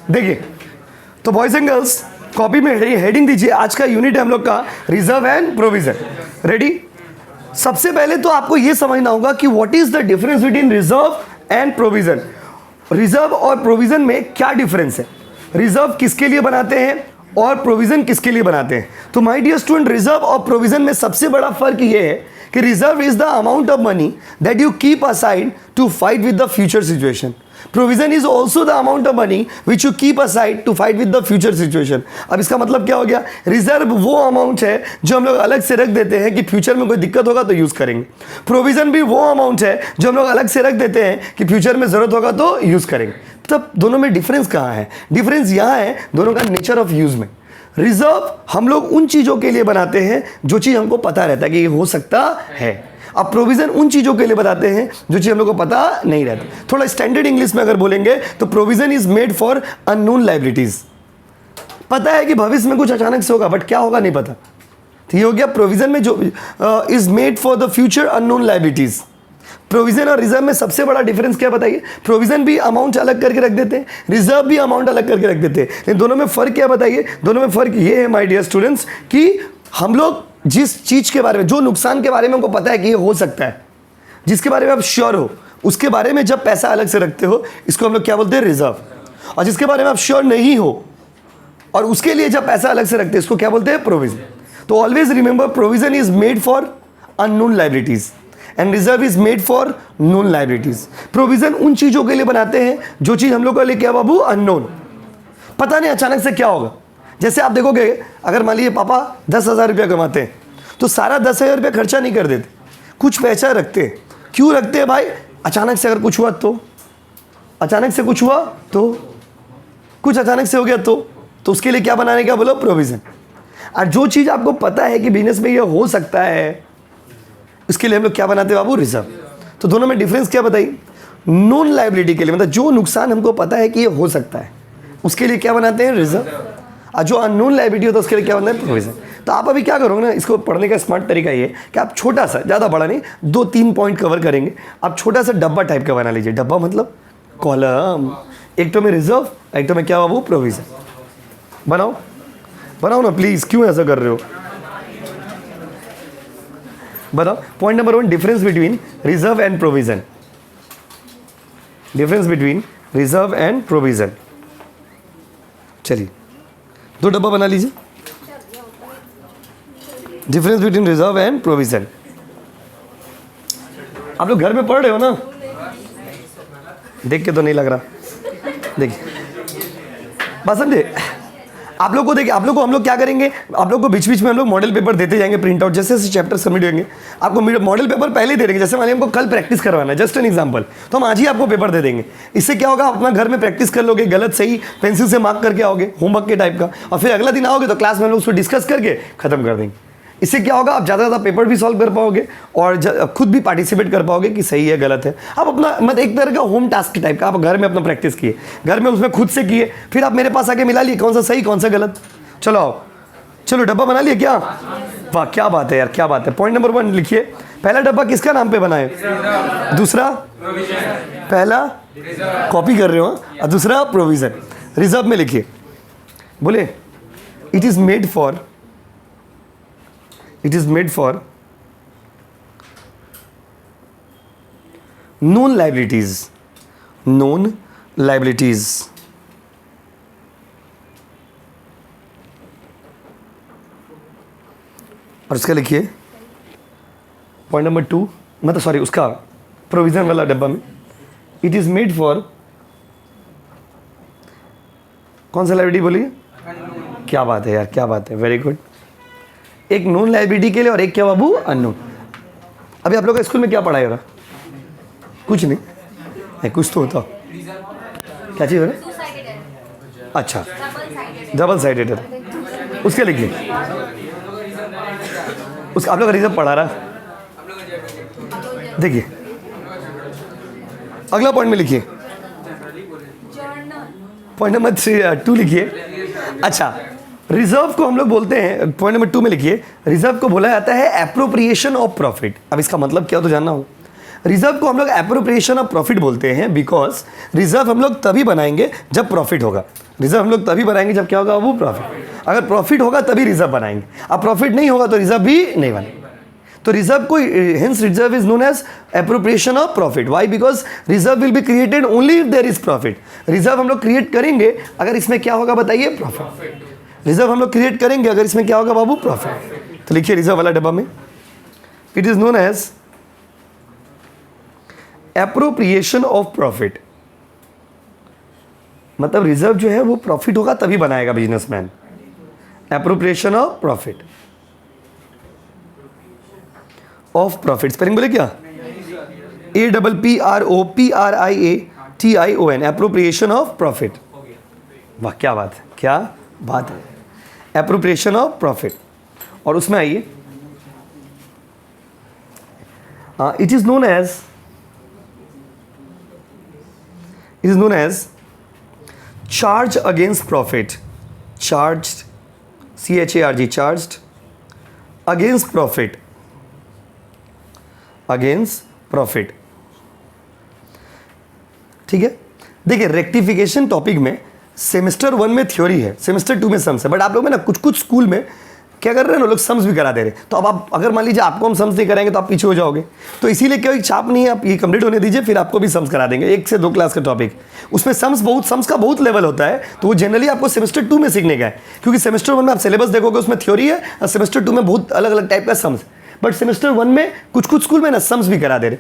देखिए, तो boys and girls copy में हेडिंग दीजिए, आज का यूनिट है हम लोग का रिजर्व एंड प्रोविजन। रेडी? सबसे पहले तो आपको यह समझना होगा कि what is the difference between reserve and provision. Reserve और प्रोविजन में क्या डिफरेंस है, रिजर्व किसके लिए बनाते हैं और प्रोविजन किसके लिए बनाते हैं। तो माय डियर स्टूडेंट, रिजर्व और प्रोविजन में सबसे बड़ा फर्क यह है कि reserve is the amount of money that you keep aside to fight with the future situation. Provision is also the amount of money which you keep aside to fight with the future situation. अब इसका मतलब क्या हो गया, reserve वो amount है जो हम लोग अलग से रख देते हैं कि फ्यूचर में कोई दिक्कत होगा तो यूज करेंगे। प्रोविजन भी वो अमाउंट है जो हम लोग अलग से रख देते हैं कि फ्यूचर में जरूरत होगा तो यूज करेंगे। तब दोनों में डिफरेंस कहाँ है? डिफरेंस यहाँ है दोनों का नेचर ऑफ यूज में। रिजर्व हम लोग उन चीजों के लिए बनाते हैं जो चीज हमको पता रहता है कि ये हो सकता है। अब प्रोविजन उन चीजों के लिए बताते हैं जो चीज हम लोग को पता नहीं रहता। थोड़ा स्टैंडर्ड इंग्लिश में अगर बोलेंगे तो provision is made for unknown liabilities. पता है कि भविष्य में कुछ अचानक से होगा बट क्या होगा नहीं पता, तो ये हो गया प्रोविजन में जो is made for the future unknown liabilities. Provision और रिजर्व में सबसे बड़ा डिफरेंस क्या बताइए? प्रोविजन भी अमाउंट अलग करके रख देते हैं, रिजर्व भी अमाउंट अलग करके रख देते हैं, लेकिन दोनों में फर्क क्या बताइए? दोनों में फर्क ये है माय डियर स्टूडेंट्स कि हम लोग जिस चीज के बारे में, जो नुकसान के बारे में हमको पता है कि ये हो सकता है, जिसके बारे में आप श्योर हो, उसके बारे में जब पैसा अलग से रखते हो इसको हम लोग क्या बोलते हैं? रिजर्व। और जिसके बारे में आप श्योर नहीं हो और उसके लिए जब पैसा अलग से रखते हैं इसको क्या बोलते हैं? प्रोविजन। तो always remember, provision is made for unknown liabilities and reserve is made for known liabilities. Provision उन चीजों के लिए बनाते हैं जो चीज हम लोग के लिए क्या बाबू? अननोन, पता नहीं अचानक से क्या होगा। जैसे आप देखोगे, अगर मान लीजिए पापा 10,000 रुपया कमाते हैं तो सारा 10,000 रुपया खर्चा नहीं कर देते, कुछ पैसा रखते हैं। क्यों रखते हैं भाई? अचानक से अगर कुछ हुआ तो, अचानक से कुछ हुआ तो, कुछ अचानक से हो गया तो उसके लिए क्या बनाने का बोलो? प्रोविजन। और जो चीज आपको पता है कि बिजनेस में ये हो सकता है उसके लिए हम लोग क्या बनाते हैं बाबू? रिजर्व। तो दोनों में डिफरेंस क्या बताइए? नॉन लायबिलिटी के लिए, मतलब जो नुकसान हमको पता है कि ये हो सकता है उसके लिए क्या बनाते हैं? रिजर्व। और जो अननोन लायबिलिटी होता है उसके लिए क्या बनाते हैं? प्रोविजन। तो आप अभी क्या करोगे ना, इसको पढ़ने का स्मार्ट तरीका ये कि आप छोटा सा, ज़्यादा बड़ा नहीं, 2-3 पॉइंट कवर करेंगे। आप छोटा सा डब्बा टाइप का बना लीजिए। डब्बा मतलब कॉलम, एक तो में रिजर्व, एक तो में क्या बाबू? प्रोविजन। बनाओ बनाओ ना प्लीज़, क्यों ऐसा कर रहे हो? बताओ। Point number 1, difference between reserve and provision. Difference between reserve and provision. चलिए 2 डब्बा बना लीजिए। Difference between reserve and provision. आप लोग घर में पढ़ रहे हो ना? देख के तो नहीं लग रहा। देखिए बात समझे? आप लोग को देखिए, आप लोग को हम लोग क्या करेंगे, आप लोग को बीच बीच में हम लोग मॉडल पेपर देते जाएंगे, प्रिंट आउट, जैसे जैसे चैप्टर सबमिट होंगे आपको मॉडल पेपर पहले दे देंगे। जैसे मान लीजिए हमको कल प्रैक्टिस करवाना है, जस्ट एन एग्जांपल, तो हम आज ही आपको पेपर दे देंगे। इससे क्या होगा, आप अपना घर में प्रैक्टिस कर लोगे, गलत सही पेंसिल से मार्क करके आओगे, होमवर्क के टाइप का, और फिर अगला दिन आओगे तो क्लास में हम लोग उसको डिस्कस करके खत्म कर देंगे। इससे क्या होगा, आप ज़्यादा ज़्यादा पेपर भी सॉल्व कर पाओगे और खुद भी पार्टिसिपेट कर पाओगे कि सही है गलत है। आप अपना मतलब एक तरह का होम टास्क टाइप का आप घर में अपना प्रैक्टिस किए, घर में उसमें खुद से किए, फिर आप मेरे पास आके मिला लिए कौन सा सही कौन सा गलत। चलो आओ, चलो डब्बा बना लिए क्या? वाह क्या बात है यार, क्या बात है। पॉइंट नंबर 1 लिखिए, पहला डब्बा किसका नाम पे बना है? दूसरा, पहला कॉपी कर रहे हो और दूसरा प्रोविजन। रिजर्व में लिखिए, बोले it is made for known liabilities। और उसका लिखिए पॉइंट नंबर 2, मतलब सॉरी उसका प्रोविजन वाला डब्बा में, इट इज मेड फॉर कौन सा लायबिलिटी बोलिए? क्या बात है यार, क्या बात है, वेरी गुड। एक नॉन लायबिलिटी के लिए और एक क्या बाबू? अननोन। अभी आप लोग का स्कूल में क्या पढ़ाई हो रहा? कुछ नहीं, कुछ तो होता। क्या चीज़ हो रहा? अच्छा, डबल साइडेड है, उसके लिखिए। उसका आप लोग का रिजर्व पढ़ा रहा, देखिए अगला पॉइंट में लिखिए, पॉइंट नंबर 2 लिखिए। अच्छा, रिजर्व को हम लोग बोलते हैं, पॉइंट नंबर 2 में लिखिए, रिजर्व को बोला जाता है एप्रोप्रिएशन ऑफ प्रॉफिट। अब इसका मतलब क्या हो तो जानना हो। रिजर्व को हम लोग एप्रोप्रिएशन ऑफ प्रॉफिट बोलते हैं, बिकॉज रिजर्व हम लोग तभी बनाएंगे जब प्रॉफिट होगा। रिजर्व हम लोग तभी बनाएंगे जब क्या होगा, वो प्रॉफिट। अगर प्रॉफिट होगा तभी रिजर्व बनाएंगे, अब प्रॉफिट नहीं होगा तो रिजर्व भी नहीं बनेगा। तो रिजर्व को, hence reserve is known as appropriation of profit. Why? Because reserve will be created only if there is profit. Reserve हम लोग क्रिएट करेंगे अगर इसमें क्या होगा, बताइए, प्रॉफिट। रिजर्व हम लोग क्रिएट करेंगे अगर इसमें क्या होगा बाबू, प्रॉफिट। तो लिखिए रिजर्व वाला डब्बा में, it is known as appropriation of profit. मतलब रिजर्व जो है वो प्रॉफिट होगा तभी बनाएगा businessman. Appropriation of profit, of profit spelling बोले क्या, APPROPRIATION, एप्रोप्रिएशन ऑफ प्रॉफिट। वाह क्या बात है, क्या बात है, एप्रोप्रिएशन ऑफ प्रॉफिट। और उसमें आइए, it is known as charge against profit. Charge, CHARG, charge against profit, against profit. ठीक है, देखिए रेक्टिफिकेशन टॉपिक में सेमेस्टर 1 में थ्योरी है, सेमेस्टर 2 में सम्स है, बट आप लोग में ना कुछ स्कूल में क्या कर रहे हैं ना, लोग सम्स भी करा दे रहे। तो अब आप अगर मान लीजिए आपको हम सम्स नहीं कराएंगे तो आप पीछे हो जाओगे। तो इसीलिए क्या, एक चाप नहीं है, आप ये कंप्लीट होने दीजिए, फिर आपको भी सम्स करा देंगे। 1 से 2 क्लास का टॉपिक, उसमें सम्स का बहुत लेवल होता है, तो वो जनरली आपको सेमेस्टर 2 में सीखने का है। क्योंकि सेमेस्टर 1 में आप सिलेबस देखोगे उसमें थ्योरी है, और सेमेस्टर 2 में बहुत अलग अलग टाइप का सम्स। बट सेमेस्टर 1 में कुछ स्कूल में ना सम्स भी करा दे रहे।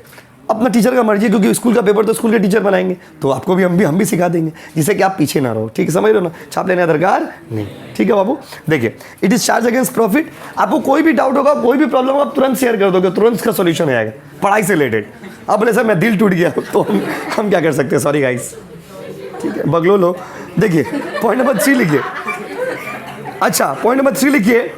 अपना टीचर का मर्जी है, क्योंकि स्कूल का पेपर तो स्कूल के टीचर बनाएंगे, तो आपको भी हम भी सिखा देंगे, जिससे कि आप पीछे ना रहो। ठीक है, समझ रहे हो ना, छाप लेने का दरकार नहीं। ठीक है बाबू, देखिए it is charge against profit. आपको कोई भी डाउट होगा, कोई भी प्रॉब्लम होगा, आप तुरंत शेयर कर दोगे, तुरंत इसका सॉल्यूशन हो जाएगा पढ़ाई से रिलेटेड। अब बोले सर मैं दिल टूट गया, तो हम क्या कर सकते हैं, सॉरी गाइस। ठीक है, बगलो लो। देखिए पॉइंट नंबर 3 लिखिए। अच्छा, पॉइंट नंबर 3 लिखिए।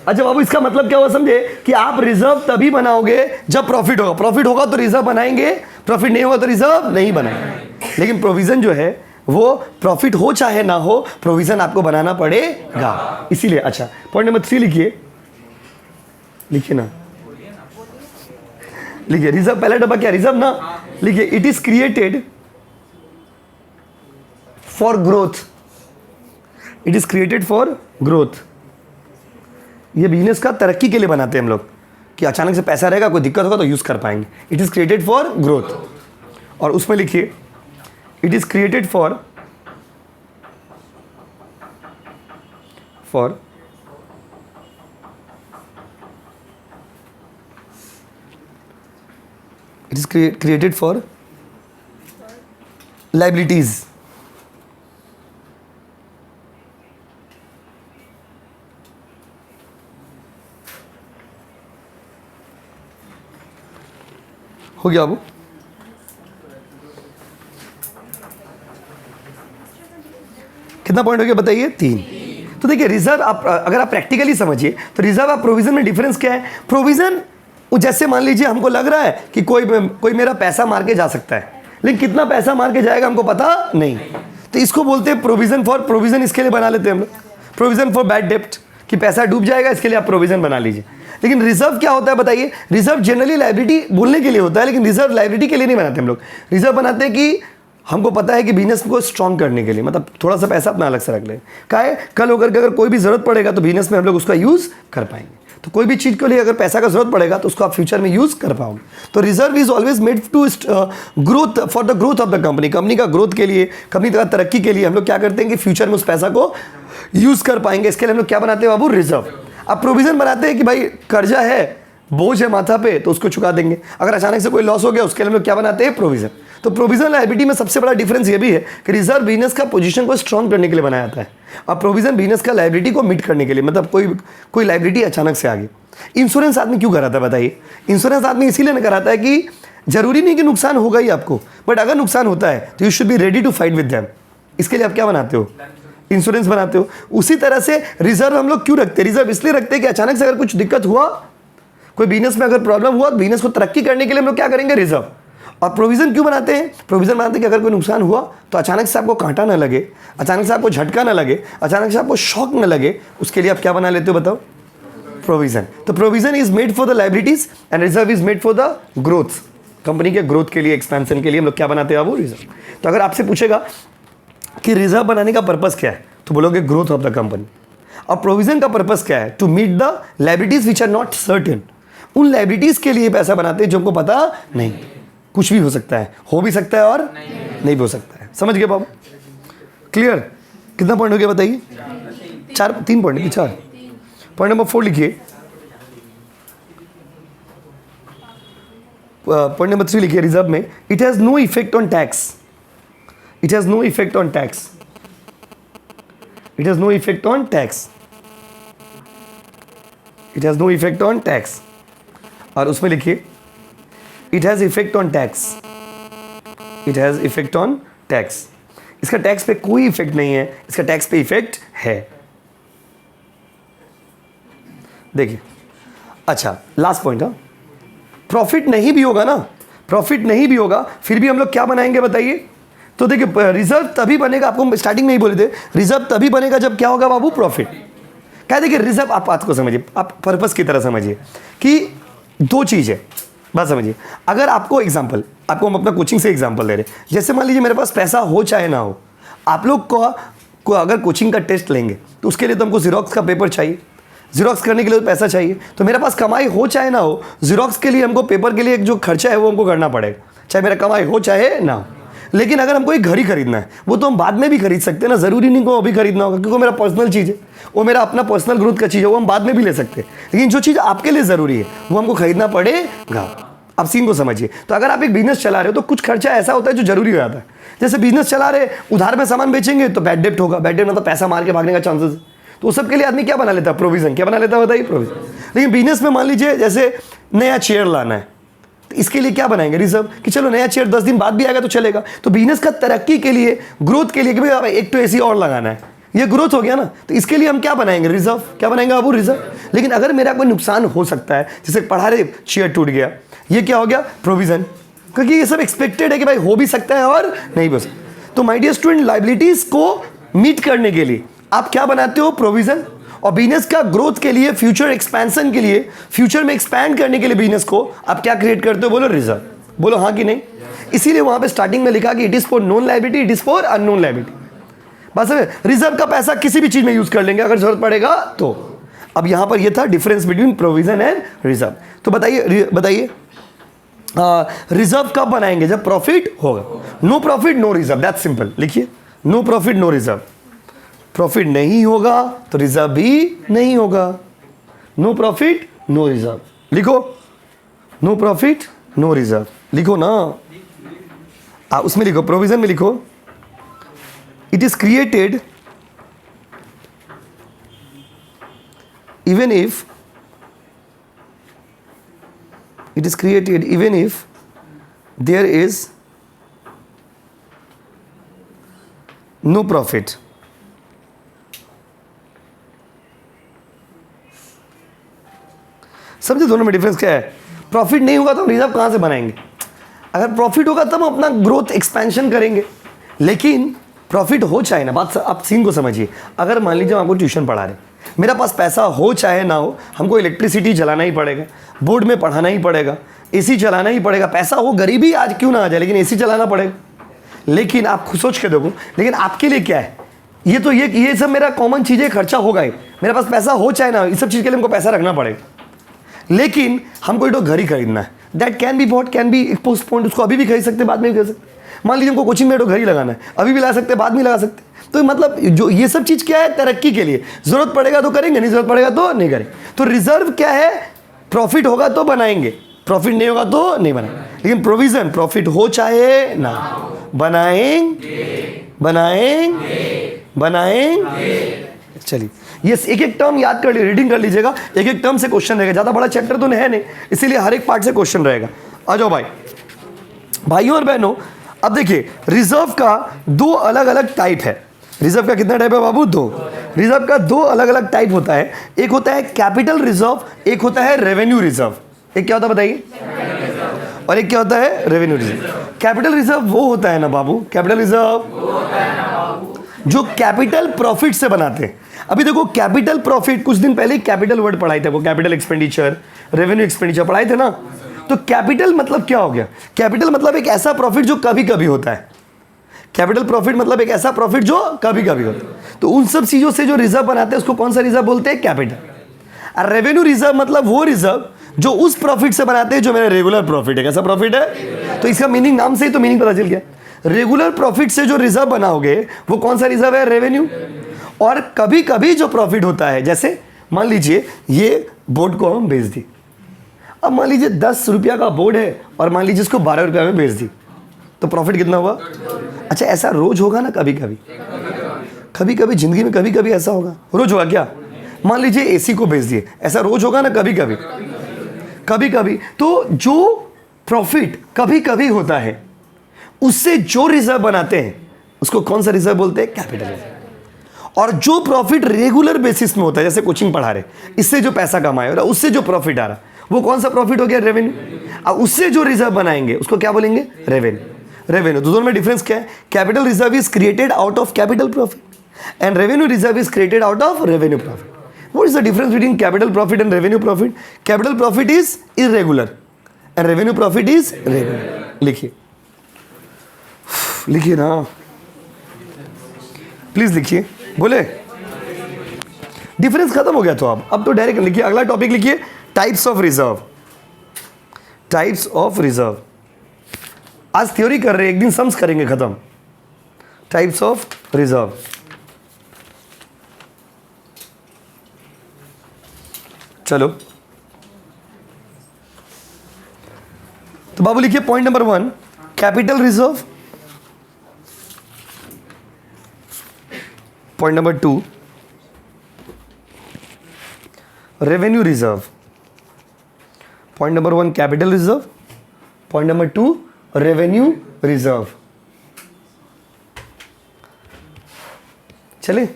अच्छा बाबू, इसका मतलब क्या हुआ समझे, कि आप रिजर्व तभी बनाओगे जब प्रॉफिट होगा। प्रॉफिट होगा तो रिजर्व बनाएंगे, प्रॉफिट नहीं होगा तो रिजर्व नहीं बनाएंगे। लेकिन प्रोविजन जो है वो प्रॉफिट हो चाहे ना हो, प्रोविजन आपको बनाना पड़ेगा, इसीलिए। अच्छा, पॉइंट नंबर 3 लिखिए, लिखिए ना, लिखिए रिजर्व, पहला डब्बा क्या, रिजर्व ना। लिखिए it is created for growth. It is created for growth. ये बिजनेस का तरक्की के लिए बनाते हैं हम लोग, कि अचानक से पैसा रहेगा, कोई दिक्कत होगा तो यूज कर पाएंगे। It is created for growth. और उसमें लिखिए it is created for it is created for liabilities. हो गया अब, कितना पॉइंट हो गया बताइए, 3। तो देखिए रिजर्व, आप अगर आप प्रैक्टिकली समझिए तो रिजर्व और प्रोविजन में डिफरेंस क्या है। प्रोविजन, जैसे मान लीजिए हमको लग रहा है कि कोई मेरा पैसा मार के जा सकता है, लेकिन कितना पैसा मार के जाएगा हमको पता नहीं, तो इसको बोलते हैं प्रोविजन फॉर। प्रोविजन इसके लिए बना लेते हैं हम लोग, प्रोविजन फॉर बैड डेप्ट, कि पैसा डूब जाएगा, इसके लिए आप प्रोविजन बना लीजिए। लेकिन रिजर्व क्या होता है बताइए। रिजर्व जनरली लायबिलिटी बोलने के लिए होता है, लेकिन रिजर्व लायबिलिटी के लिए नहीं बनाते हम लोग। रिजर्व बनाते हैं कि हमको पता है कि बिजनेस को स्ट्रॉन्ग करने के लिए, मतलब थोड़ा सा पैसा अपना अलग से रख लें, क्या है कल होकर के अगर कोई भी जरूरत पड़ेगा तो बिजनेस में हम लोग उसका यूज कर पाएंगे। तो कोई भी चीज़ के लिए अगर पैसा का जरूरत पड़ेगा तो उसको आप फ्यूचर में यूज कर पाओगे। तो reserve is always made to growth, for the growth of the company. Company का ग्रोथ के लिए, कंपनी का तरक्की के लिए हम लोग क्या करते हैं कि फ्यूचर में उस पैसा को यूज कर पाएंगे। इसके लिए हम लोग क्या बनाते हैं बाबू, रिजर्व। अब प्रोविजन बनाते हैं कि भाई कर्जा है, बोझ है माथा पे, तो उसको चुका देंगे। अगर अचानक से कोई लॉस हो गया, उसके लिए हम लोग क्या बनाते हैं, प्रोविजन। तो प्रोविजन लायबिलिटी में सबसे बड़ा डिफरेंस ये भी है कि रिजर्व बिजनेस का पोजीशन को स्ट्रॉन्ग करने के लिए बनाया जाता है, और प्रोविजन बिजनेस का लायबिलिटी को मीट करने के लिए, मतलब कोई लायबिलिटी अचानक से आ गई। इंश्योरेंस आदमी क्यों कराता है बताइए। इंश्योरेंस आदमी इसीलिए नहीं कराता है कि जरूरी नहीं कि नुकसान होगा ही आपको, बट अगर नुकसान होता है तो you should be ready to fight with them. इसके लिए आप क्या बनाते हो, इंश्योरेंस बनाते हो। उसी तरह से रिजर्व हम लोग क्यों रखते हैं, रिजर्व इसलिए रखते हैं कि अचानक से अगर कुछ दिक्कत हुआ, कोई बिजनेस में अगर प्रॉब्लम हुआ, तो बिजनेस को तरक्की करने के लिए हम लोग क्या करेंगे, रिजर्व। और प्रोविजन क्यों बनाते हैं, प्रोविजन बनाते हैं कि अगर कोई नुकसान हुआ तो अचानक से आपको कांटा ना लगे, अचानक से आपको झटका ना लगे, अचानक से आपको शॉक ना लगे, उसके लिए आप क्या बना लेते हो बताओ, प्रोविजन। तो provision is made for the liabilities and reserve is made for the growth. Company के ग्रोथ के लिए, एक्सपेंशन के लिए हम लोग क्या बनाते हैं बाबू? रिजर्व। तो अगर आपसे पूछेगा कि रिजर्व बनाने का पर्पस क्या है, तो बोलोगे ग्रोथ ऑफ द कंपनी। और प्रोविजन का पर्पस क्या है? To meet the liabilities which are not certain. उन लायबिलिटीज के लिए पैसा बनाते हैं जो हमको पता नहीं, कुछ भी हो सकता है, हो भी सकता है और नहीं भी हो सकता है। समझ गए बाबू? क्लियर? कितना पॉइंट हो गया बताइए? 3 पॉइंट की 4। पॉइंट नंबर 4 लिखिए। पॉइंट नंबर 3 लिखिए रिजर्व में, it has no effect on tax. It has no effect on tax. It has no effect on tax. It has no effect on tax. और उसमें लिखिए it has effect on tax. It has effect on tax. इसका tax पे कोई effect नहीं है, इसका tax पे इफेक्ट है। देखिए, अच्छा लास्ट पॉइंट। हाँ, प्रॉफिट नहीं भी होगा ना, प्रॉफिट नहीं भी होगा फिर भी हम लोग क्या बनाएंगे बताइए? तो देखिए रिजर्व तभी बनेगा, आपको स्टार्टिंग में ही बोले थे, रिजर्व तभी बनेगा जब क्या होगा बाबू? प्रॉफिट। क्या देखिए रिजर्व, आप बात को समझिए, आप पर्पस की तरह समझिए कि 2 चीज़ है, बात समझिए। अगर आपको एग्जांपल, आपको हम अपना कोचिंग से एग्जांपल दे रहे हैं, जैसे मान लीजिए मेरे पास पैसा हो चाहे ना हो, आप लोग को अगर कोचिंग का टेस्ट लेंगे तो उसके लिए तो हमको जीरोक्स का पेपर चाहिए, जीरोक्स करने के लिए तो पैसा चाहिए। तो मेरे पास कमाई हो चाहे ना हो, जीरोक्स के लिए हमको, पेपर के लिए जो खर्चा है वो हमको करना पड़ेगा, चाहे मेरा कमाई हो चाहे ना हो। लेकिन अगर हमको एक घड़ी खरीदना है, वो तो हम बाद में भी खरीद सकते हैं ना, ज़रूरी नहीं को अभी खरीदना होगा, क्योंकि मेरा पर्सनल चीज़ है, वो मेरा अपना पर्सनल ग्रोथ का चीज़ है, वो हम बाद में भी ले सकते हैं। लेकिन जो चीज़ आपके लिए ज़रूरी है वो हमको खरीदना पड़ेगा। आप सीन को समझिए। तो अगर आप एक बिजनेस चला रहे हो तो कुछ खर्चा ऐसा होता है जो जरूरी हो जाता है। जैसे बिजनेस चला रहे, उधार में सामान बेचेंगे तो बैड डेप्ट होगा, बैड डेप्ट मतलब पैसा मार के भागने का चांसेस। तो उस सब के लिए आदमी क्या बना लेता है? प्रोविजन। क्या बना लेता है बताइए? प्रोविजन। लेकिन बिजनेस में मान लीजिए जैसे नया चेयर लाना है, तो इसके लिए क्या बनाएंगे? रिजर्व। कि चलो नया चेयर 10 दिन बाद भी आएगा तो चलेगा। तो बिजनेस का तरक्की के लिए, ग्रोथ के लिए कि भाई एक तो एसी और लगाना है, ये ग्रोथ हो गया ना, तो इसके लिए हम क्या बनाएंगे? रिजर्व। क्या बनाएंगे बाबू? रिजर्व। लेकिन अगर मेरा कोई नुकसान हो सकता है, जैसे पढ़ा रहे चेयर टूट गया, ये क्या हो गया? प्रोविजन। क्योंकि ये सब एक्सपेक्टेड है कि भाई हो भी सकता है और नहीं भी हो सकता। तो माय डियर स्टूडेंट, लायबिलिटीज को मीट करने के लिए आप क्या बनाते हो? प्रोविजन। और बिजनेस का ग्रोथ के लिए, फ्यूचर एक्सपेंशन के लिए, फ्यूचर में एक्सपैंड करने के लिए बिजनेस को आप क्या क्रिएट करते हो? बोलो रिजर्व। बोलो हाँ कि नहीं? इसीलिए वहां पे स्टार्टिंग में लिखा कि it is for known liability, it is for unknown liability. बस रिजर्व का पैसा किसी भी चीज में यूज कर लेंगे अगर जरूरत पड़ेगा तो। अब यहां पर ये था difference between provision and reserve. तो बताइए रिजर्व कब बनाएंगे? जब प्रॉफिट होगा। No profit no reserve, that's simple. लिखिए, no profit no reserve. Profit नहीं होगा तो रिजर्व भी नहीं होगा। No profit no reserve. लिखो, नो प्रॉफिट नो रिजर्व। लिखो ना, उसमें लिखो, प्रोविजन में लिखो, it is created even if there is no profit. समझे दोनों में डिफरेंस क्या है? प्रॉफिट नहीं होगा तो हम रिजर्व कहां से बनाएंगे? अगर प्रॉफिट होगा तब हम अपना ग्रोथ एक्सपेंशन करेंगे। लेकिन प्रॉफिट हो चाहे ना, बात आप सीन को समझिए। अगर मान लीजिए हम आपको ट्यूशन पढ़ा रहे, मेरा पास पैसा हो चाहे ना हो, हमको इलेक्ट्रिसिटी चलाना ही पड़ेगा, बोर्ड में पढ़ाना ही पड़ेगा, एसी चलाना ही पड़ेगा। पैसा हो, गरीबी आज क्यों ना आ जाए, लेकिन एसी चलाना पड़ेगा। लेकिन आप खुद सोच के देखो, लेकिन आपके लिए क्या है? ये तो ये सब मेरा कॉमन चीज़ें, खर्चा होगा ही। मेरे पास पैसा हो चाहे ना, इस सब चीज़ के लिए हमको पैसा रखना पड़ेगा। लेकिन हमको एक घर ही खरीदना है, that can be bought, can be postponed. उसको अभी भी खरीद सकते, बाद में भी खरीद सकते। मान लीजिए हमको कोचिंग में घर ही लगाना है, अभी भी लगा सकते, बाद में लगा सकते। तो मतलब जो ये सब चीज़ क्या है? तरक्की के लिए। जरूरत पड़ेगा तो करेंगे, नहीं जरूरत पड़ेगा तो नहीं करेंगे। तो रिजर्व क्या है? प्रॉफिट होगा तो बनाएंगे, प्रॉफिट नहीं होगा तो नहीं बनाएंगे। लेकिन प्रोविजन, प्रॉफिट हो चाहे ना, बनाएंगे। चलिए, ये एक एक टर्म याद कर लीजिए, रीडिंग कर लीजिएगा, एक एक टर्म से क्वेश्चन रहेगा। ज़्यादा बड़ा चैप्टर तो है नहीं, इसीलिए हर एक पार्ट से क्वेश्चन रहेगा। आ जाओ भाइयों और बहनों, अब देखिए रिजर्व का 2 अलग अलग टाइप है। रिजर्व का कितना टाइप है बाबू? 2। रिजर्व का 2 अलग अलग टाइप होता है। एक होता है कैपिटल रिजर्व, एक होता है रेवेन्यू रिजर्व। एक क्या होता है बताइए? और एक क्या होता है? Revenue reserve. कैपिटल रिजर्व वो होता है ना बाबू, कैपिटल रिजर्व जो कैपिटल प्रॉफिट से बनाते हैं। अभी देखो कैपिटल प्रॉफिट, कुछ दिन पहले कैपिटल वर्ड पढ़ाए थे, वो कैपिटल एक्सपेंडिचर, रेवेन्यू एक्सपेंडिचर पढ़ाए थे ना। तो कैपिटल मतलब क्या हो गया? कैपिटल मतलब एक ऐसा प्रॉफिट जो कभी कभी होता है। कैपिटल प्रॉफिट मतलब एक ऐसा प्रॉफिट जो कभी कभी होता है। तो उन सब चीजों से जो रिजर्व बनाते हैं उसको कौन सा रिजर्व बोलते हैं? कैपिटल। और रेवेन्यू रिजर्व मतलब वो रिजर्व जो उस प्रॉफिट से बनाते हैं जो मेरा रेगुलर प्रॉफिट है। कैसा प्रॉफिट है? तो इसका मीनिंग, नाम से ही तो मीनिंग पता चल गया। रेगुलर प्रॉफिट से जो रिजर्व बनाओगे वो कौन सा रिजर्व है? रेवेन्यू। और कभी कभी जो प्रॉफिट होता है, जैसे मान लीजिए ये बोर्ड को हम बेच दी, अब मान लीजिए 10 रुपया का बोर्ड है और मान लीजिए इसको 12 रुपया में बेच दी, तो प्रॉफिट कितना हुआ? अच्छा, ऐसा रोज होगा ना? कभी कभी, कभी कभी जिंदगी में कभी कभी ऐसा होगा। रोज होगा क्या? मान लीजिए एसी को बेच दिए, ऐसा रोज होगा ना? कभी कभी, कभी कभी। तो जो प्रॉफिट कभी कभी होता है उससे जो रिजर्व बनाते हैं उसको कौन सा रिजर्व बोलते हैं? Capital reserve. और जो प्रॉफिट रेगुलर बेसिस में होता है, जैसे कोचिंग पढ़ा रहे, इससे जो पैसा कमाए और उससे जो प्रॉफिट आ रहा, वो कौन सा प्रॉफिट हो गया? रेवेन्यू। अब उससे जो रिजर्व बनाएंगे उसको क्या बोलेंगे? रेवेन्यू। रेवेन्यू। दोनों में डिफरेंस क्या है? Capital reserve is created out of capital profit and revenue reserve is created out of revenue profit. What is the difference between capital profit and revenue profit? Capital profit is irregular and revenue profit is regular. लिखिए, लिखिए ना, please लिखिए। बोले difference खत्म हो गया तो अब तो डायरेक्ट लिखिए। अगला टॉपिक लिखिए, types of reserve. Types of reserve. आज थ्योरी कर रहे हैं, एक दिन सम्स करेंगे, खत्म। Types of reserve. चलो तो बाबू लिखिए point number 1 capital reserve, point number 2 revenue reserve. Point number 1 capital reserve, point number 2 revenue reserve. चलिए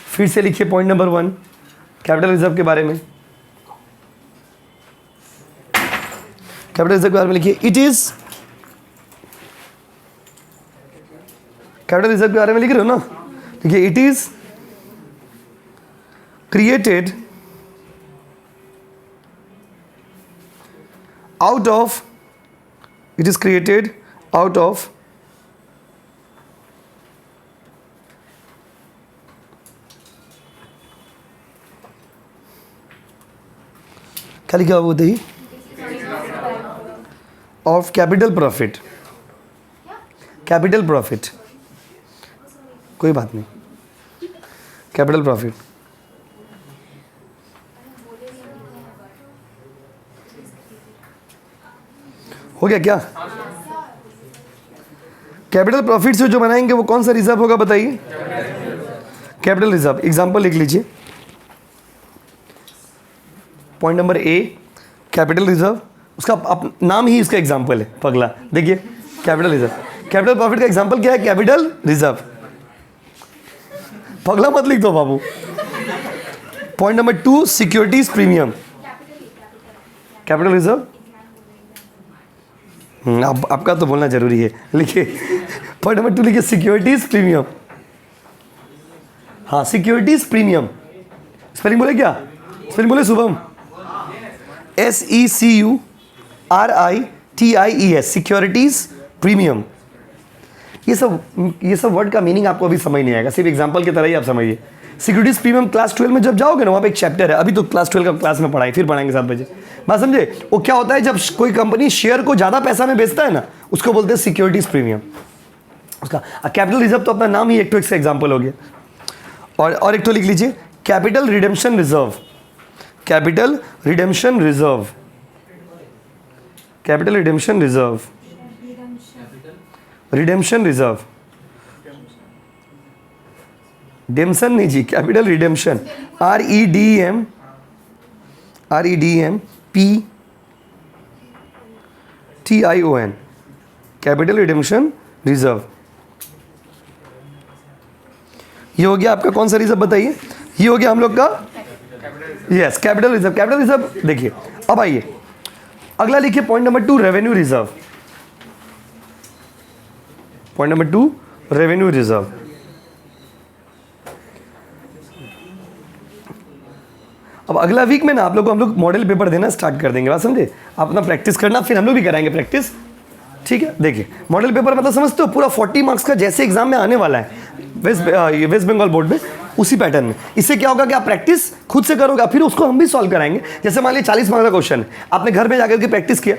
फिर से लिखिए पॉइंट नंबर 1 कैपिटल रिजर्व के बारे में। कैपिटल रिजर्व के बारे में लिखिए, इट इज, कैपिटल रिजर्व के बारे में लिख रहे हो ना? देखिए, it is created out of, it is created out of क्या लिखा हुआ बताइए? Of capital profit. Capital profit, कोई बात नहीं, कैपिटल प्रॉफिट। हो गया क्या? कैपिटल प्रॉफिट से जो बनाएंगे वो कौन सा रिजर्व होगा बताइए? Capital reserve. एग्जांपल लिख लीजिए, point number A capital reserve, उसका नाम ही इसका एग्जांपल है पगला। देखिए कैपिटल रिजर्व, कैपिटल प्रॉफिट का एग्जांपल क्या है? Capital reserve. पगला मत लिख दो बाबू। Point number 2 securities premium, capital reserve. आपका तो बोलना जरूरी है, लिखिए पॉइंट नंबर 2 लिखिए सिक्योरिटीज प्रीमियम। हाँ, सिक्योरिटीज प्रीमियम। स्पेलिंग बोले क्या? स्पेलिंग बोले शुभम? SECURITIES, securities premium. ये सब वर्ड का मीनिंग आपको अभी समझ नहीं आएगा, सिर्फ एग्जांपल की तरह ही आप समझिए। सिक्योरिटीज प्रीमियम क्लास 12 में जब जाओगे ना, वहाँ पे एक चैप्टर है, अभी तो क्लास 12 का क्लास में पढ़ाई, फिर पढ़ाएंगे 7 बजे। बात समझे? वो क्या होता है, जब कोई कंपनी शेयर को ज़्यादा पैसा में बेचता है ना, उसको बोलते हैं सिक्योरिटीज प्रीमियम। उसका कैपिटल रिजर्व तो अपना नाम ही एक तो इसका एग्जाम्पल हो गया। और एक तो लिख लीजिए capital redemption reserve. Capital redemption reserve, capital redemption reserve, redemption reserve, डेम्पशन नहीं जी, capital redemption, REDEMPTION, capital redemption reserve. ये हो गया आपका कौन सा रिजर्व बताइए? ये हो गया हम लोग का yes capital reserve. Capital reserve देखिए। अब आइए अगला लिखिए point number 2 revenue reserve. Point number 2 revenue reserve. अब अगला वीक में ना आप लोग को हम लोग मॉडल पेपर देना स्टार्ट कर देंगे, बात समझे। आप अपना प्रैक्टिस करना, फिर हम लोग भी कराएंगे प्रैक्टिस, ठीक है। देखिए मॉडल पेपर मतलब समझते हो, पूरा 40 मार्क्स का जैसे एग्जाम में आने वाला है वेस्ट बंगाल बोर्ड में, उसी पैटर्न में। इससे क्या होगा कि आप प्रैक्टिस खुद से करोगे, फिर उसको हम भी सॉल्व कराएंगे। जैसे मान लीजिए 40 मार्क्स का क्वेश्चन है, आपने घर में जाकर के प्रैक्टिस किया,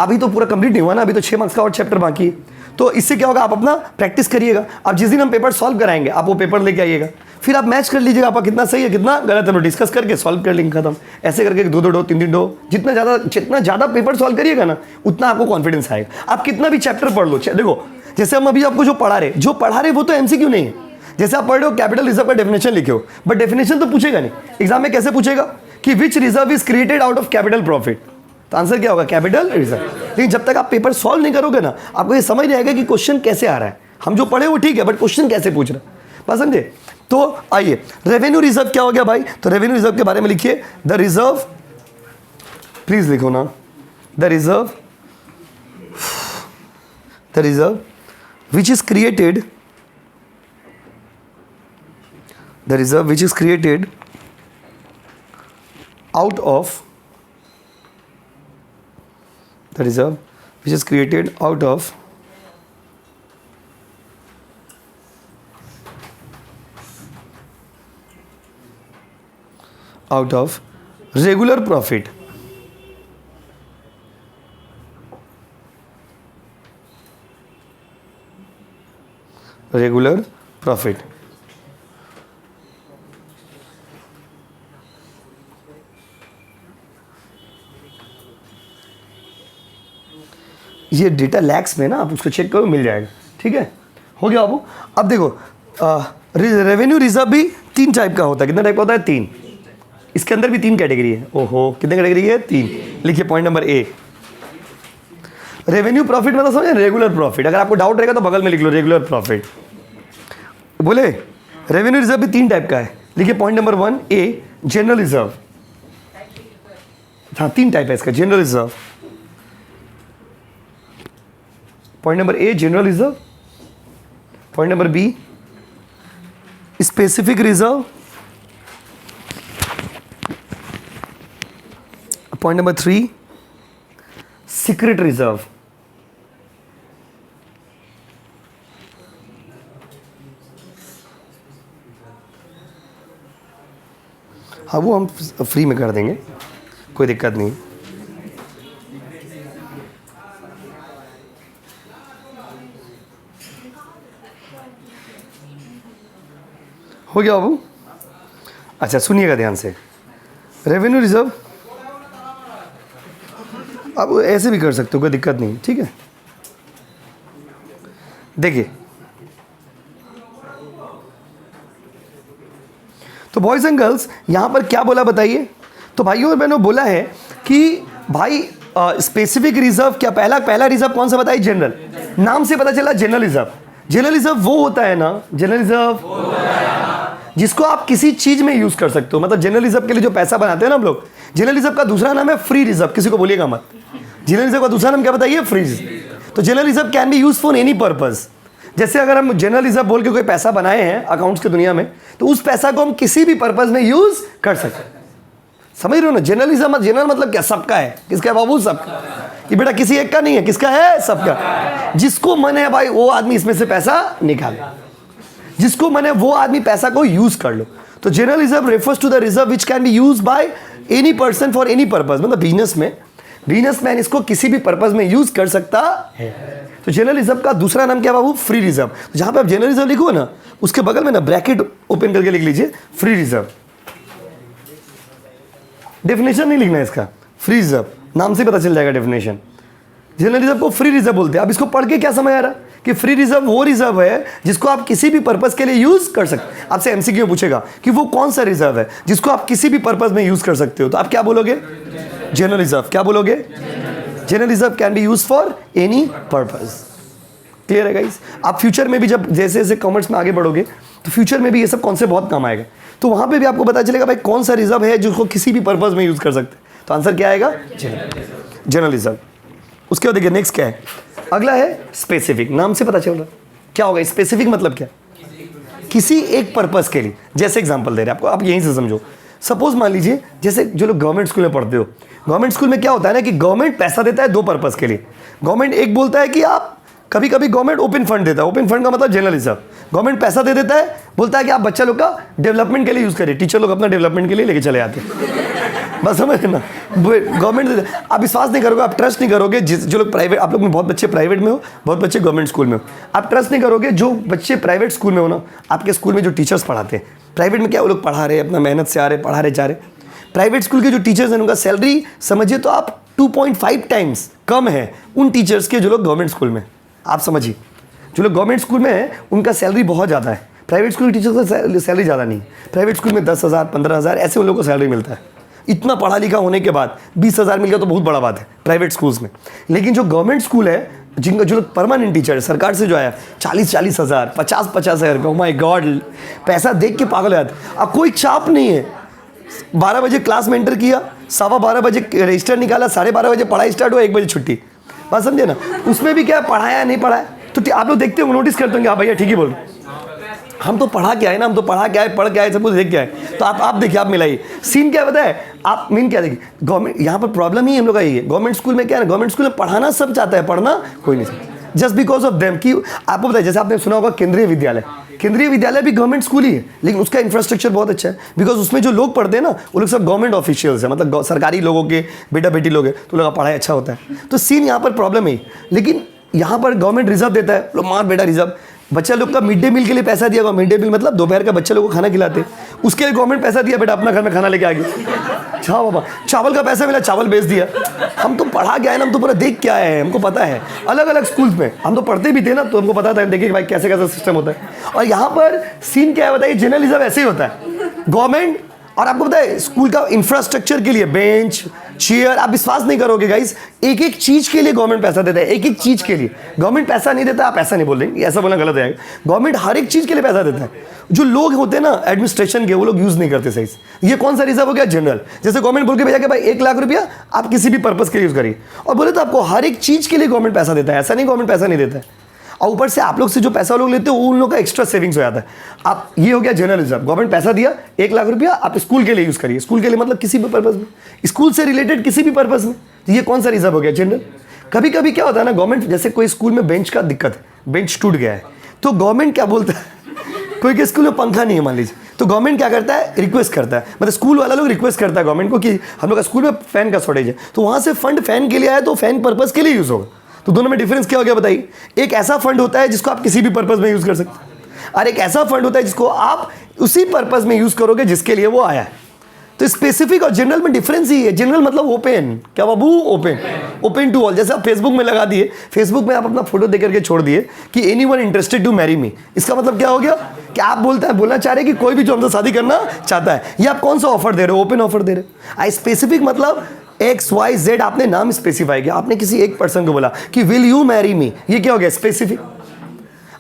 अभी तो पूरा कंप्लीट नहीं हुआ ना, अभी तो 6 मार्क्स का और चैप्टर बाकी है। तो इससे क्या होगा, आप अपना प्रैक्टिस करिएगा। अब जिस दिन हम पेपर सॉल्व कराएंगे, आप वो पेपर लेके आइएगा, फिर आप मैच कर लीजिएगा, आपका कितना सही है कितना गलत है, डिस्कस करके सॉल्व कर लेंगे, खत्म। ऐसे करके 2-2 3-3 जितना ज़्यादा पेपर सॉल्व करिएगा ना, उतना आपको कॉन्फिडेंस आएगा। आप कितना भी चैप्टर पढ़ लो, देखो जैसे हम अभी आपको जो पढ़ा रहे वो तो एमसीक्यू नहीं है। जैसे आप पढ़ रहे हो कैपिटल रिजर्व का डेफिनेशन लिखे हो, बट डेफिनेशन तो पूछेगा नहीं एग्जाम में। कैसे पूछेगा कि which reserve is created out of capital profit, तो आंसर क्या होगा, कैपिटल रिजर्व। लेकिन जब तक आप पेपर सॉल्व नहीं करोगे ना, आपको ये समझ नहीं आएगा कि क्वेश्चन कैसे आ रहा है। हम जो पढ़े वो ठीक है, बट क्वेश्चन कैसे पूछ रहा है, बात समझे। तो आइए, रेवेन्यू रिजर्व क्या हो गया भाई, तो रेवेन्यू रिजर्व के बारे में लिखिए, द रिजर्व, प्लीज लिखो ना, the reserve which is created, the reserve which is created out of the reserve which is created out of regular profit, regular profit। ये डेटा लैक्स में ना, आप उसको चेक करो, मिल जाएगा, ठीक है। हो गया बाबू। अब देखो रेवेन्यू रिजर्व भी 3 टाइप का होता है। कितना टाइप का होता है, 3। इसके अंदर भी 3 कैटेगरी है। ओहो, कितने कैटेगरी है, 3। लिखिए पॉइंट नंबर ए, रेवेन्यू प्रॉफिट मतलब समझे, रेगुलर प्रॉफिट। अगर आपको डाउट रहेगा तो बगल में लिख लो रेगुलर प्रॉफिट। बोले रेवेन्यू रिजर्व भी 3 टाइप का है। लिखिए point number 1 A, general reserve. हाँ, 3 टाइप है इसका, general reserve. Point number A, general reserve. Point number B, specific reserve. Point number 3, secret reserve. हाँ, वो हम फ्री में कर देंगे, कोई दिक्कत नहीं। हो गया बाबू। अच्छा सुनिएगा ध्यान से, रेवेन्यू रिजर्व आप ऐसे भी कर सकते हो, कोई दिक्कत नहीं, ठीक है। देखिए तो बॉयज एंड गर्ल्स यहां पर क्या बोला बताइए। तो भाइयों और बहनों बोला है कि भाई स्पेसिफिक रिजर्व क्या, पहला रिजर्व कौन सा बताइए, जनरल। नाम से पता चला जनरल रिजर्व। जनरल रिजर्व वो होता है ना, जनरल रिजर्व जिसको आप किसी चीज में यूज कर सकते हो। मतलब जनरल रिजर्व के लिए जो पैसा बनाते हैं ना हम लोग, जनरल रिजर्व का दूसरा नाम है फ्री रिजर्व। किसी को बोलिएगा मत, जनरल रिजर्व का दूसरा नाम क्या बताइए, फ्री रिजर्व। तो general reserve can be use for any purpose. जैसे अगर हम जनरल रिजर्व बोल के कोई पैसा बनाए हैं अकाउंट्स की दुनिया में, तो उस पैसा को हम किसी भी पर्पस में यूज कर सकते हैं। समझ रहे हो ना, जनरल रिजर्व, जनरल मतलब क्या, सबका है। किसका है बाबू, सबका। ये बेटा किसी एक का नहीं है, किसका है, सबका। जिसको मन है भाई वो आदमी इसमें से पैसा निकाल, जिसको मन है वो आदमी पैसा को यूज कर लो। तो general reserve refers to the reserve which can be use by any person for any purpose. मतलब बिजनेसमैन इसको किसी भी पर्पस में यूज कर सकता है। तो जनरल रिजर्व का दूसरा नाम क्या बाबू, फ्री रिजर्व। तो जहां पे आप जनरल रिजर्व लिखो ना, उसके बगल में ना ब्रैकेट ओपन करके लिख लीजिए फ्री रिजर्व। डेफिनेशन नहीं लिखना है इसका, फ्री रिजर्व नाम से पता चल जाएगा डेफिनेशन। जनरल रिजर्व को फ्री रिजर्व बोलते हैं। अब इसको पढ़ के क्या समझ आ रहा कि फ्री रिजर्व वो रिजर्व है जिसको आप किसी भी पर्पस के लिए यूज कर सकते हैं। आपसे एमसीक्यू पूछेगा कि वो कौन सा रिजर्व है जिसको आप किसी भी पर्पस में यूज कर सकते हो, तो आप क्या बोलोगे, जनरल रिजर्व। क्या बोलोगे, general reserve can be use for any purpose. Clear है गाइस। आप फ्यूचर में भी जब जैसे जैसे कॉमर्स में आगे बढ़ोगे तो फ्यूचर में भी ये सब कॉन्सेप्ट बहुत काम आएगा। तो वहां पे भी आपको पता चलेगा भाई कौन सा रिजर्व है जिसको किसी भी पर्पस में यूज कर सकते हैं। तो आंसर क्या आएगा, जनरल रिजर्व। उसके बाद देखिए नेक्स्ट क्या है, अगला है स्पेसिफिक। नाम से पता चल रहा क्या होगा, स्पेसिफिक मतलब क्या, किसी एक पर्पस के लिए। जैसे एग्जांपल दे रहे हैं आपको, आप यहीं से समझो। सपोज मान लीजिए जैसे जो लोग गवर्नमेंट स्कूल में पढ़ते हो, गवर्नमेंट स्कूल में क्या होता है ना कि गवर्नमेंट पैसा देता है दो पर्पज़ के लिए। गवर्नमेंट एक बोलता है कि आप कभी कभी गवर्नमेंट ओपन फंड देता है, ओपन फंड का मतलब जनरल रिजर्व। गवर्नमेंट पैसा दे देता है, बोलता है कि आप बच्चा लोग का डेवलपमेंट के लिए यूज़ करिए, टीचर लोग अपना डेवलपमेंट के लिए लेके चले आते हैं। बस समझ ना, गवर्नमेंट देता है। आप विश्वास नहीं करोगे, आप ट्रस्ट नहीं करोगे, जो लोग प्राइवेट, आप लोग में बहुत बच्चे प्राइवेट में हो, बहुत बच्चे गवर्नमेंट स्कूल में हो, आप ट्रस्ट नहीं करोगे जो बच्चे प्राइवेट स्कूल में हो ना, आपके स्कूल में जो टीचर्स पढ़ाते हैं, प्राइवेट में क्या वो लोग पढ़ा रहे हैं, अपना मेहनत से आ रहे, पढ़ा रहे जा रहे। प्राइवेट स्कूल के जो टीचर्स हैं उनका सैलरी समझिए तो आप 2.5 टाइम्स कम है उन टीचर्स के जो लोग गवर्नमेंट स्कूल में। आप समझिए, जो लोग गवर्नमेंट स्कूल में हैं उनका सैलरी बहुत ज़्यादा है, प्राइवेट स्कूल के टीचर्स का सैलरी ज़्यादा नहीं। प्राइवेट स्कूल में 10,000 15,000 ऐसे उन लोगों को सैलरी मिलता है। इतना पढ़ा लिखा होने के बाद 20,000 मिल गया तो बहुत बड़ा बात है प्राइवेट स्कूल्स में। लेकिन जो गवर्नमेंट स्कूल है, जिनका जो लोग परमानेंट टीचर है, सरकार से जो आया 40,000 50,000 रुपये, ओ माय गॉड, पैसा देख के पागल हो जाते। अब कोई चाप नहीं है, 12 बजे क्लास में एंटर किया, 12:15 बजे रजिस्टर निकाला, 12:30 बजे पढ़ाई स्टार्ट हुआ, 1 बजे छुट्टी। बात समझे ना, उसमें भी क्या पढ़ाया नहीं पढ़ाया तो आप लोग देखते होंगे, नोटिस करते होंगे, हाँ भैया ठीक ही बोल रहे, हम तो पढ़ा के आए ना, हम तो पढ़ा के आए, पढ़ के आए, सब कुछ देख के आए। तो आप देखिए, आप मिलाइए सीन क्या पता है, आप मीन क्या देखिए, गवर्नमेंट यहाँ पर प्रॉब्लम ही हम लोग का ये है। गवर्नमेंट स्कूल में क्या है, गवर्नमेंट स्कूल में पढ़ाना सब चाहता है, पढ़ना कोई नहीं चाहता, जस्ट बिकॉज ऑफ देम। कि आपको पता है, जैसे आपने सुना होगा केंद्रीय विद्यालय, केंद्रीय विद्यालय भी गवर्नमेंट स्कूल ही है, लेकिन उसका इंफ्रास्ट्रक्चर बहुत अच्छा है, बिकॉज उसमें जो लोग पढ़ते हैं ना वो लोग सब गवर्नमेंट ऑफिशियल्स हैं, मतलब सरकारी लोगों के बेटा बेटी लोग हैं, तो लोगों का पढ़ाई अच्छा होता है। तो सीन यहाँ पर प्रॉब्लम है। लेकिन यहाँ पर गवर्नमेंट रिजर्व देता है, लोग मार बेटा रिजर्व। बच्चा लोग का मिड डे मील के लिए पैसा दिया, मिड डे मील मतलब दोपहर का बच्चे लोगों को खाना खिलाते, उसके लिए गवर्नमेंट पैसा दिया, बेटा अपना घर में खाना लेके आ गया। हाँ बाबा, चावल का पैसा मिला, चावल बेच दिया। हम तो पढ़ा के आए ना, हम तो पूरा देख के आए हैं, हमको पता है। अलग अलग स्कूल्स में हम तो पढ़ते भी थे ना, तो हमको पता था, देखिए भाई कैसे कैसा सिस्टम होता है। और यहाँ पर सीन क्या है बताइए, जर्नलिज्म ऐसे ही होता है, गवर्नमेंट। और आपको पता है स्कूल का इंफ्रास्ट्रक्चर के लिए बेंच चेयर, आप विश्वास नहीं करोगे गाइस, एक एक चीज के लिए गवर्नमेंट पैसा देता है, एक एक चीज के लिए। गवर्नमेंट पैसा नहीं देता, आप ऐसा नहीं बोल रहे, ऐसा बोलना गलत है। गवर्नमेंट हर एक चीज के लिए पैसा देता है। जो लोग होते हैं ना एडमिनिस्ट्रेशन के, वो लोग यूज नहीं करते सही से। ये कौन सा रिजर्व हो गया, जनरल। जैसे गवर्नमेंट बोल के भेजा कि भाई 1 लाख रुपया आप किसी भी पर्पज के लिए यूज करिए, और बोले तो आपको हर एक चीज के लिए गवर्नमेंट पैसा देता है, ऐसा नहीं गवर्नमेंट पैसा नहीं देता है। और ऊपर से आप लोग से जो पैसा लोग लेते हो उन लोग का एक्स्ट्रा सेविंग्स हो जाता है। आप ये हो गया जनरल रिजर्व, गवर्नमेंट पैसा दिया 1 लाख रुपया, आप स्कूल के लिए यूज करिए, स्कूल के लिए मतलब किसी भी पर्पज में, स्कूल से रिलेटेड किसी भी पर्पज में। तो ये कौन सा रिजर्व हो गया, जनरल। कभी कभी क्या होता है ना, गवर्नमेंट जैसे कोई स्कूल में बेंच का दिक्कत है, बेंच टूट गया है, तो गवर्नमेंट क्या बोलता है, कोई के स्कूल में पंखा नहीं है मान लीजिए, तो गवर्नमेंट क्या करता है, रिक्वेस्ट करता है, मतलब स्कूल वाला लोग रिक्वेस्ट करता है गवर्नमेंट को कि हम लोग का स्कूल में फैन का शॉर्टेज है, तो वहाँ से फंड फैन के लिए आया, तो फैन पर्पज के लिए यूज होगा। तो दोनों में डिफरेंस क्या हो गया बताइए। एक ऐसा फंड होता है जिसको आप किसी भी पर्पज में यूज कर सकते हैं, और एक ऐसा फंड होता है जिसको आप उसी पर्पज में यूज करोगे जिसके लिए वो आया है। तो स्पेसिफिक और जनरल में डिफरेंस ही है। जनरल मतलब ओपन, क्या बाबू, ओपन, ओपन टू ऑल। जैसे आप फेसबुक में लगा दिए, फेसबुक में आप अपना फोटो दे करके छोड़ दिए कि anyone interested to marry me, इसका मतलब क्या हो गया कि आप बोलना चाह रहे हैं कि कोई भी जो हमसे शादी करना चाहता है। ये आप कौन सा ऑफर दे रहे हो, ओपन ऑफर दे रहे हो। स्पेसिफिक मतलब XYZ आपने नाम स्पेसिफाई किया, आपने किसी एक पर्सन को बोला कि विल यू मैरी मी, ये क्या हो गया, स्पेसिफिक।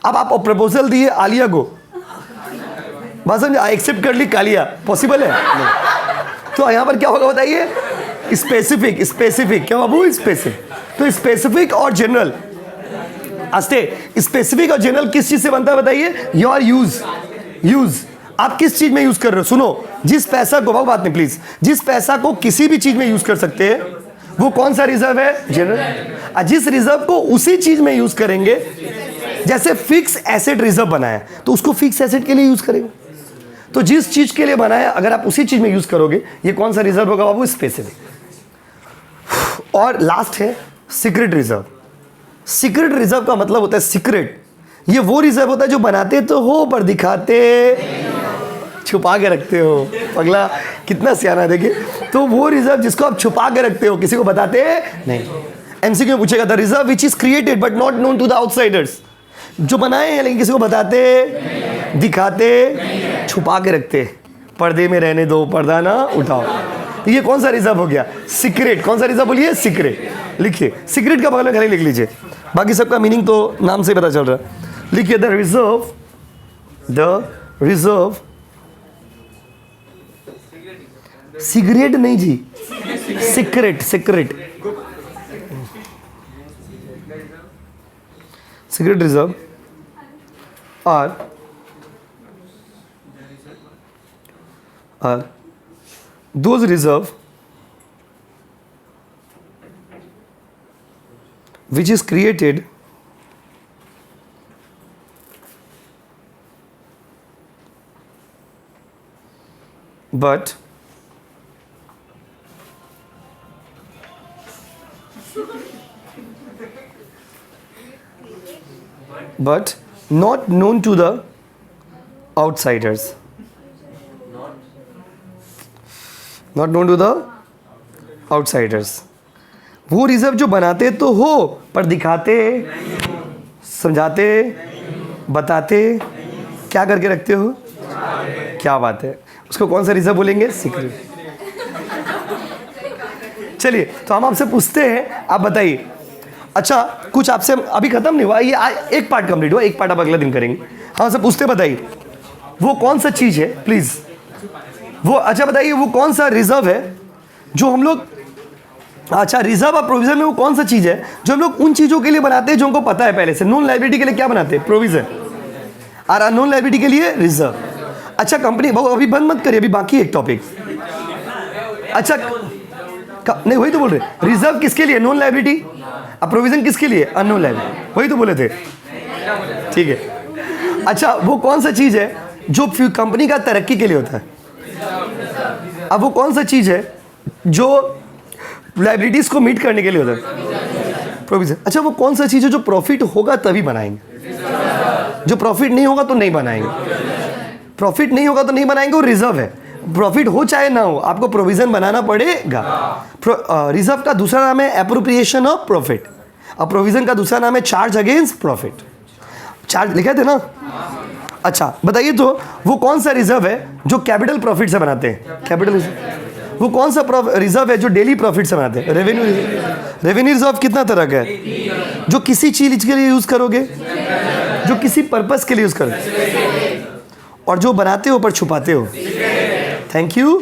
अब आप प्रपोजल दिए आलिया को, बात समझे, एक्सेप्ट कर ली कालिया, पॉसिबल है नहीं। तो यहां पर क्या होगा बताइए, स्पेसिफिक, स्पेसिफिक क्या बाबू, स्पेसिफिक। तो स्पेसिफिक और जनरल, स्पेसिफिक और जनरल किस चीज से बनता है बताइए, योर यूज। आप किस चीज में यूज कर रहे हो, सुनो, जिस पैसा को, बात नहीं प्लीज, जिस पैसा को किसी भी चीज में यूज कर सकते हैं वो कौन सा रिजर्व है, जनरल। जिस रिजर्व को उसी चीज में यूज करेंगे, जैसे फिक्स एसेट रिजर्व बनाया तो उसको फिक्स एसेट के लिए यूज करेंगे, तो जिस चीज के लिए बनाया अगर आप उसी चीज में यूज करोगे, ये कौन सा रिजर्व होगा बाबू, स्पेसिफिक। और लास्ट है सीक्रेट रिजर्व। सीक्रेट रिजर्व का मतलब होता है सीक्रेट, ये वो रिजर्व होता है जो बनाते तो हो पर दिखाते, छुपा के रखते हो। पगला कितना सियाना, देखिए। तो वो रिजर्व जिसको आप छुपा के रखते हो, किसी को बताते नहीं। एमसीक्यू में पूछेगा, the reserve which is created but not known to the outsiders, जो बनाए हैं लेकिन किसी को बताते, दिखाते, छुपा के रखते, पर्दे में रहने दो, पर्दा ना उठाओ। तो ये कौन सा रिजर्व हो गया, सीक्रेट। कौन सा रिजर्व बोलिए, सीक्रेट। लिखिए, सीक्रेट का बगल में खाली लिख लीजिए, बाकी सबका मीनिंग तो नाम से पता चल रहा है। लिखिए, द रिजर्व, सिगरेट नहीं जी, secret, secret, secret reserve are those reserve which is created but not known to the outsiders. Not known to the outsiders. वो रिजर्व जो बनाते तो हो पर दिखाते, समझाते, बताते, क्या करके रखते हो? क्या बात है, उसको कौन सा रिजर्व बोलेंगे? सीक्रेट. चलिए, तो हम आपसे पूछते हैं, आप बताइए. अच्छा, कुछ आपसे अभी खत्म नहीं हुआ, ये एक पार्ट कंप्लीट हुआ, एक पार्ट आप अगला दिन करेंगे. हम आपसे पूछते, बताइए वो कौन सा चीज है, प्लीज वो. अच्छा बताइए, वो कौन सा रिजर्व है जो हम लोग, अच्छा रिजर्व और प्रोविजन में वो कौन सा चीज है जो हम लोग उन चीजों के लिए बनाते हैं जो हमको पता है पहले से. नॉन लायबिलिटी के लिए क्या बनाते हैं? प्रोविजन. और अननोन लायबिलिटी के लिए रिजर्व. अच्छा कंपनी, अभी बंद मत करिए, अभी बाकी एक टॉपिक. अच्छा नहीं, वही तो बोल रहे, रिजर्व किसके लिए? Non liability. अब प्रोविजन किसके लिए? Unknown liability. वही तो बोले थे, ठीक है. अच्छा वो कौन सा चीज है जो कंपनी का तरक्की के लिए होता है? अब वो कौन सा चीज है जो लायबिलिटीज को मीट करने के लिए होता है? प्रोविजन. अच्छा वो कौन सा चीज है जो प्रॉफिट होगा तभी बनाएंगे, जो प्रॉफिट नहीं होगा तो नहीं बनाएंगे? प्रॉफिट नहीं होगा तो नहीं बनाएंगे, वो रिजर्व है. प्रॉफिट हो चाहे ना हो, आपको प्रोविजन बनाना पड़ेगा. रिजर्व का दूसरा नाम है एप्रोप्रिएशन ऑफ प्रॉफिट, और प्रोविजन का दूसरा नाम है चार्ज अगेंस्ट प्रॉफिट. चार्ज लिखे थे ना? अच्छा बताइए, तो वो कौन सा रिजर्व है जो कैपिटल प्रॉफिट से बनाते हैं? कैपिटल. वो कौन सा रिजर्व है जो डेली प्रॉफिट से बनाते हैं? रेवेन्यू. रेवेन्यू रिजर्व कितना तरह का है? जो किसी चीज के लिए यूज करोगे, जो किसी पर्पस के लिए यूज करोगे, और जो बनाते हो पर छुपाते हो. Thank you.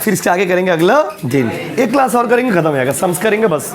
फिर इसके आगे करेंगे अगला दिन. एक क्लास और करेंगे, खत्म हो जाएगा. सम्स करेंगे बस.